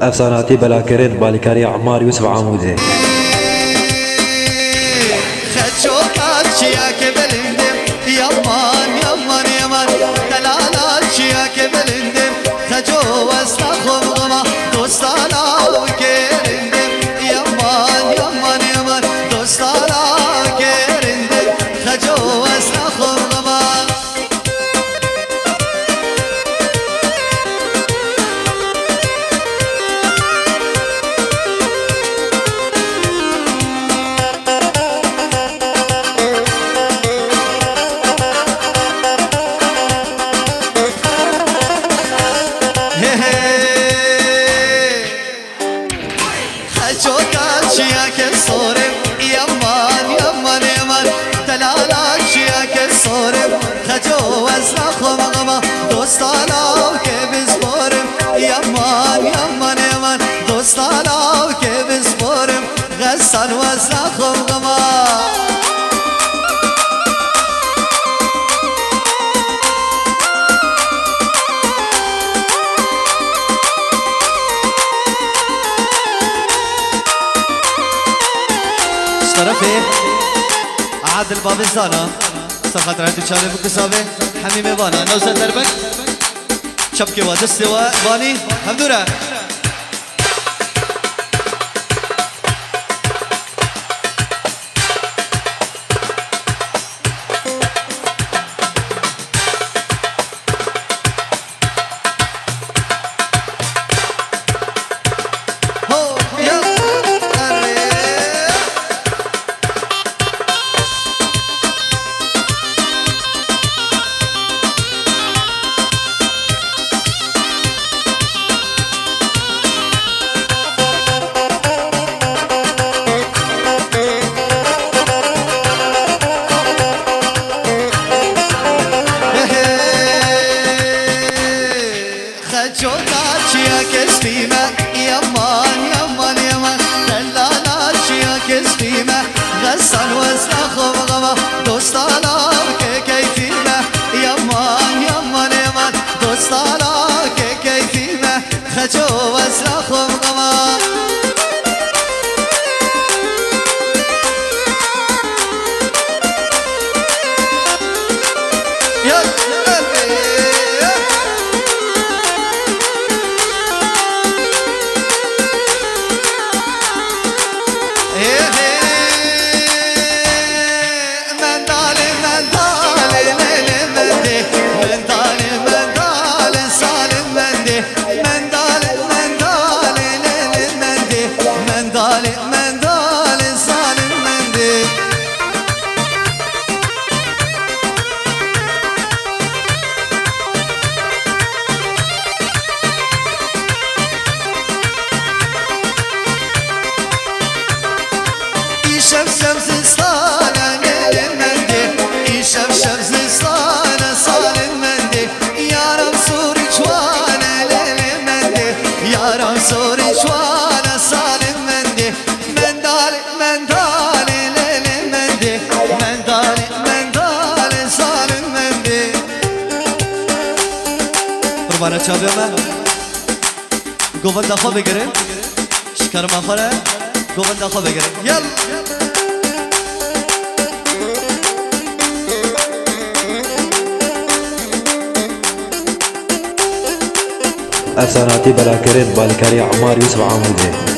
افساناتی بلاکرین بالکاری عمار یوسف عامودی عادل باب الزانا صفحة رعد الشارع بكسابة حميمة بانا نوزة دربك شبكي ودستي وباني همدورة قربانه چابه من گوبند دخوا بگیره شکر مخوره گوبند دخوا بگیره یل افساناتی بلاکرین بالکاری عمار یوسف عامودی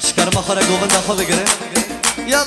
شکر مخوره گوبند دخوا بگیره یل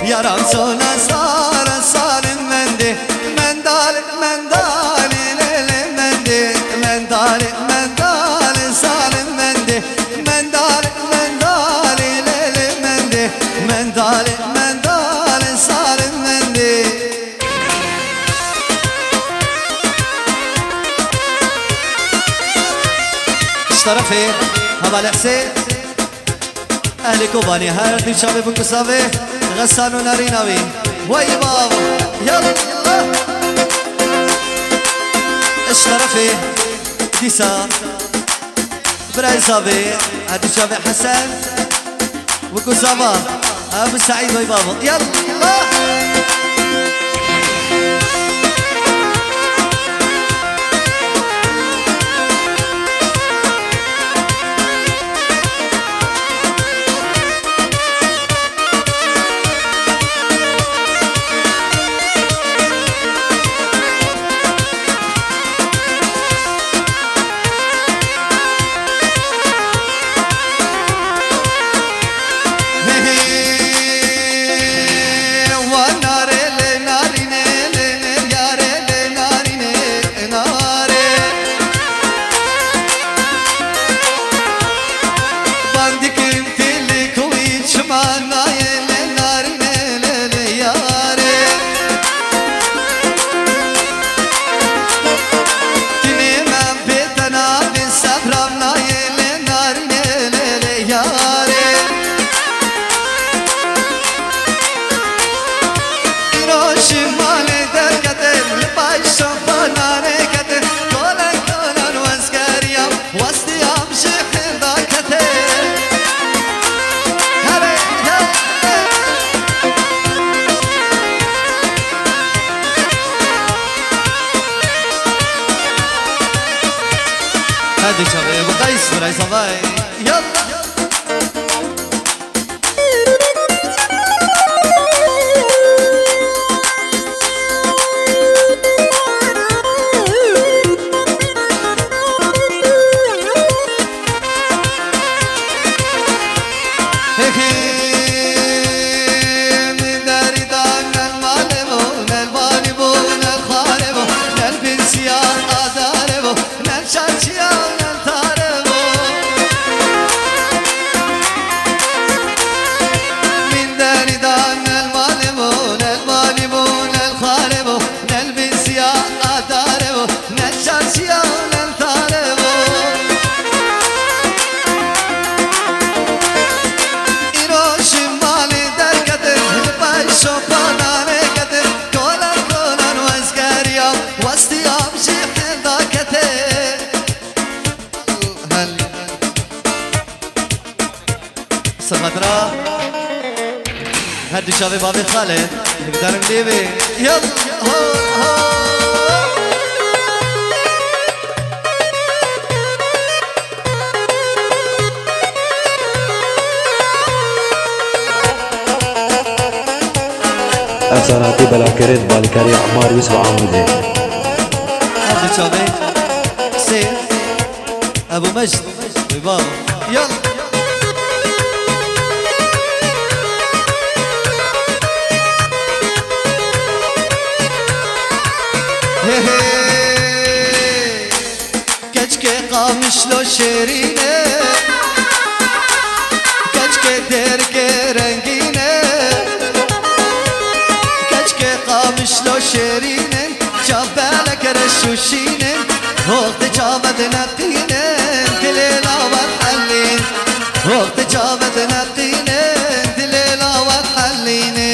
yaram sona sara sarın mende طرفي هبا الحسين اهل كوباني هاردي شابي بكسافي غسان وناريناوي وي بابا يلا ايش طرفي ديسا براي صافي هاردي شابي حسن بكسافا ابو سعيد وي بابا يلا هادي شباب قيس ولا صباي يلا سمدرا هدي شافي بابي خالد نقدر نليبي يلا هو هو أفساناتي بلا كريت بالكاري عمار يوسف عمودي هدي شافي سيف أبو مجد وبابا يلا كجكي قامش لو شيرينه كجكي دركي رنگينه كجكي قامش لو شيرينه جابالك رشوشينه وقت جابت نقينه دليلا وتحلين وقت جابت نقينه دليلا وتحلينه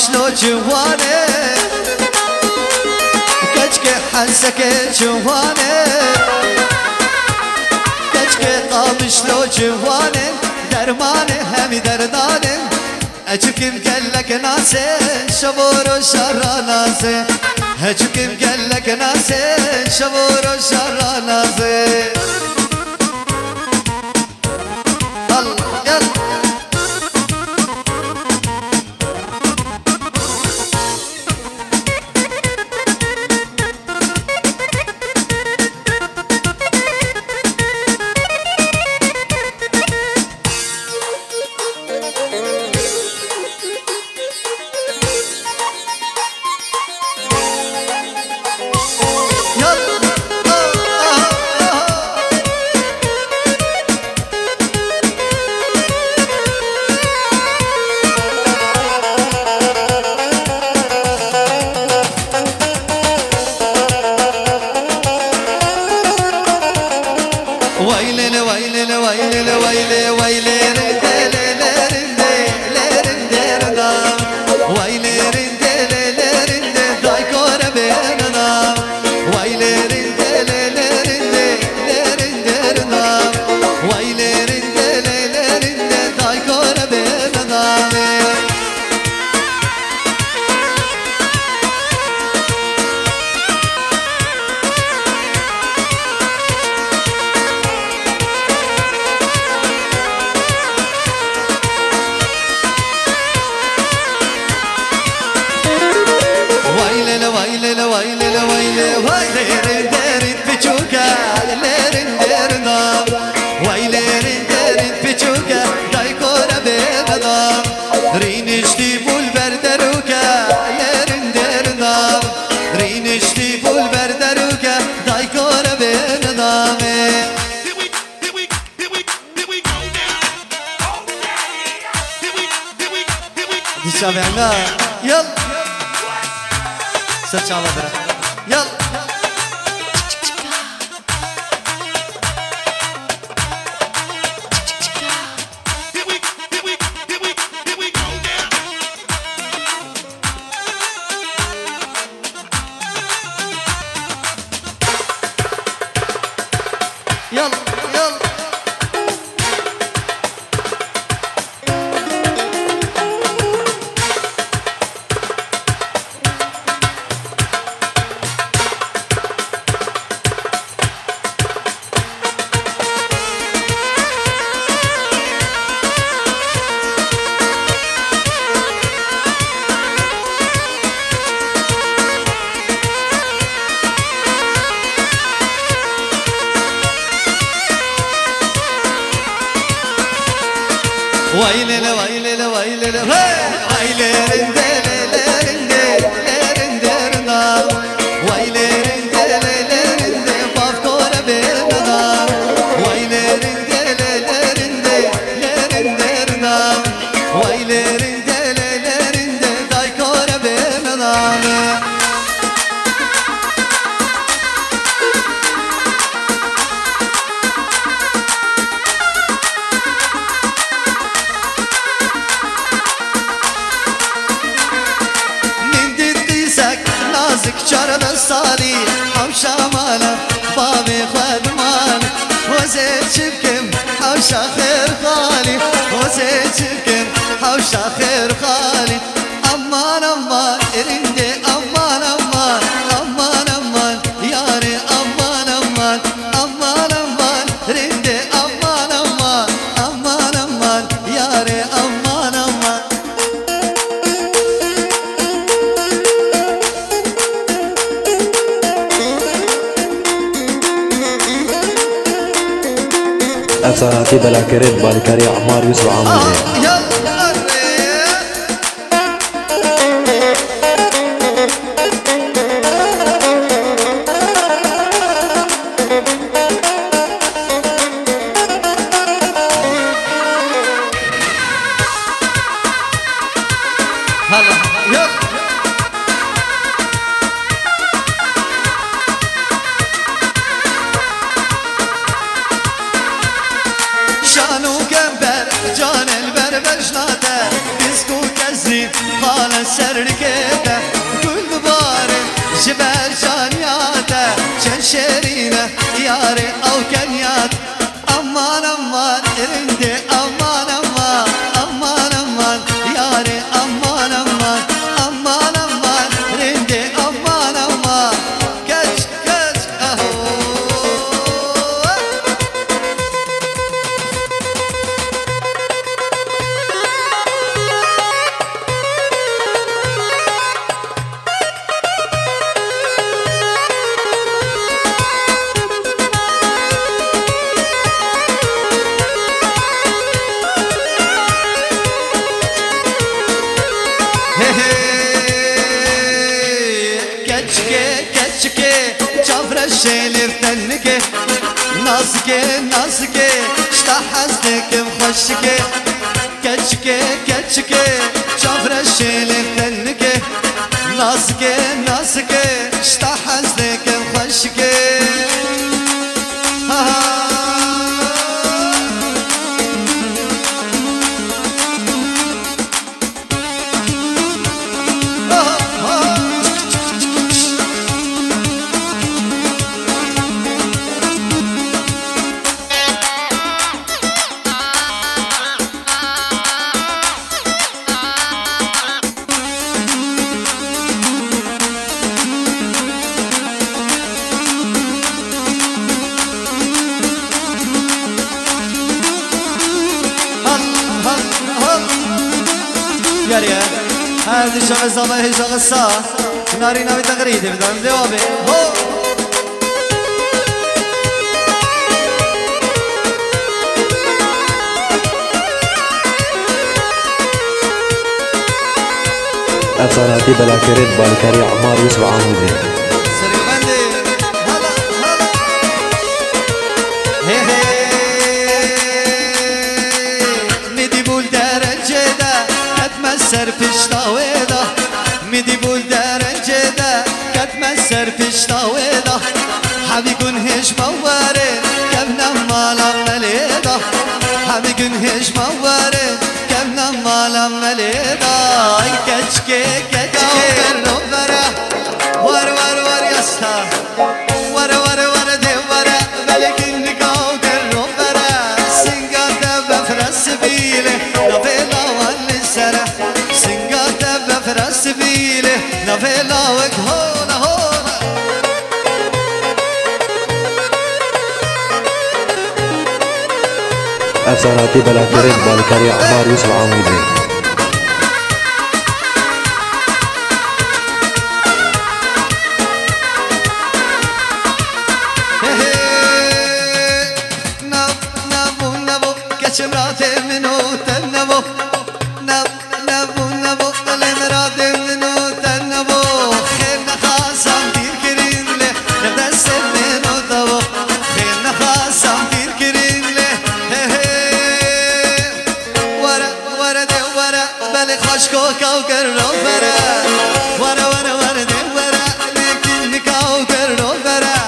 شلو جوانه كجكي حنسك جوانه كجكي قام شلو جوانه درمانه همي دردانه اجكم قالك ناسه شبور وشر ناسه اجكم قالك ناسه شبور وشر ناسه ويلي ويلي رندي ليلي رندي ليرندي رندام ويلي رندي ليلي رندي دايكور بيردام ويلي رندي ليلي رندي ليرندي رندام ويلي رندي ليلي رندي دايكور بيردام ويلي ويلي ويلي ويلي ديرين بيشوكا ليرين ديرنا ويلي ديرين بيشوكا دايكورا بيبدا رينشتي بول بردروكا ليرين ديرنا رينشتي بول بردروكا دايكورا بيبدا دي شافعنا يلا سرچ آلا برا يلا يلا يلا ويلي ويلي ويلي ويلي رندي رندي رندي رندام ويلي رندي رندي بافكور بيردام ويلي رندي رندي رندي رندام ويلي رندي رندي دايكور بيردام نازك شرد الصالي حوشا مالا بابي خدمان وزيد شبكم حوشا خير خالي وزيد شبكم حوشا خير خالي أمان أمان رندي أمان أمان أمان أمان ياري أمان أمان أمان أمان رندي أمان أمان أمان أمان ياري أمان أمان أفاتي بلا كريم بالكاري عمار يوسف عمودي هلا يلا شانو كمبر جان البربر شناته بسكو كزيب خالة سركته كل بارد جبل جانياته شن شيرينه ياري أو كنيات أمان أمان رندي أمان أمان أمان أمان ياري أمان أمان أمان أمان رندي أمان أمان كش كش أهو كچكي شافر الشيلف تنكي ناسكي ناسكي اشتحزتك مخشكي كچكي شافر الشيلف تنكي ناسكي ناسكي اشتحزتك مخشكي گریه هر شب زبا هیچ قصه ناری نوی تقریده بدم جوابه افساناتی بلاکرید بالکاری عمار یوسف عمودی سرقه بنده هلا هلا هی هی میدی بول درنجه ده کتم سر پشتاوه ده میدی بول درنجه ده کتم سر پشتاوه ده حبی گن هش مواره کبنم مالا ملیده حبی گن هش مواره کبنم مالا ملیده کچکه رو بره ور ور ور یستا ور ور ور ده ور بلکن نگاه در رو بره سنگات بفرس بیله نفلا ولی سره سنگات بفرس بیله نفلا وک هونا هونا افساناتی بلاکرید بالکاری عمار یوسف عمودی مرات منو تنبو نبو نبو قل مرات منو تنبو خير نخاسم دير كرين له نفس منو دبو خير نخاسم دير كرين له ورا ورا ده ورا بل خشكو كوكر رو برا ورا ورا ورا ده ورا لكن كوكر رو برا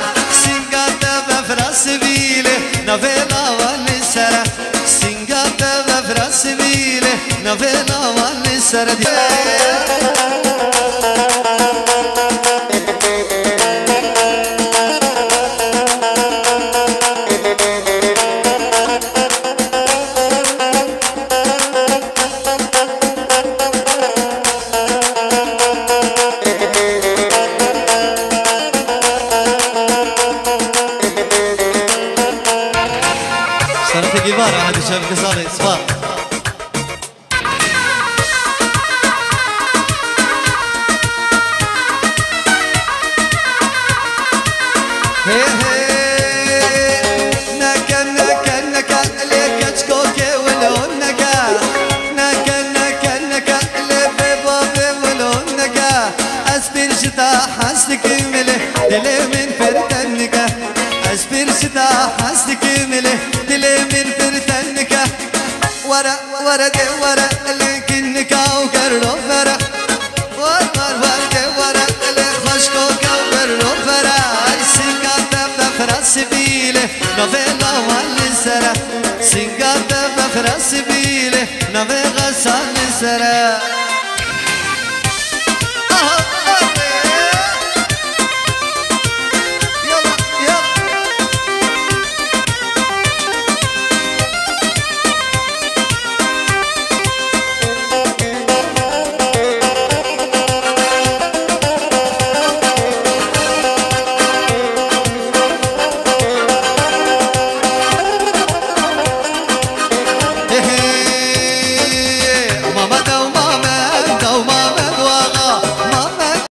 سنگات بفرس بيله نفلا والي سرا سبيله نفينا والي سردي سنة جيبارة هذه شاب كسالي صباح دلي من فرتنك أسبر ستا حسك مله دلي من فرتنك ورا ورا دي ورا لكنك وقرر فرا ورا ورا دي ورا لخشكو وقرر فرا سنقات بفرس بيله نفلا والسرا سنقات بفرس بيله نفلا غسال سرا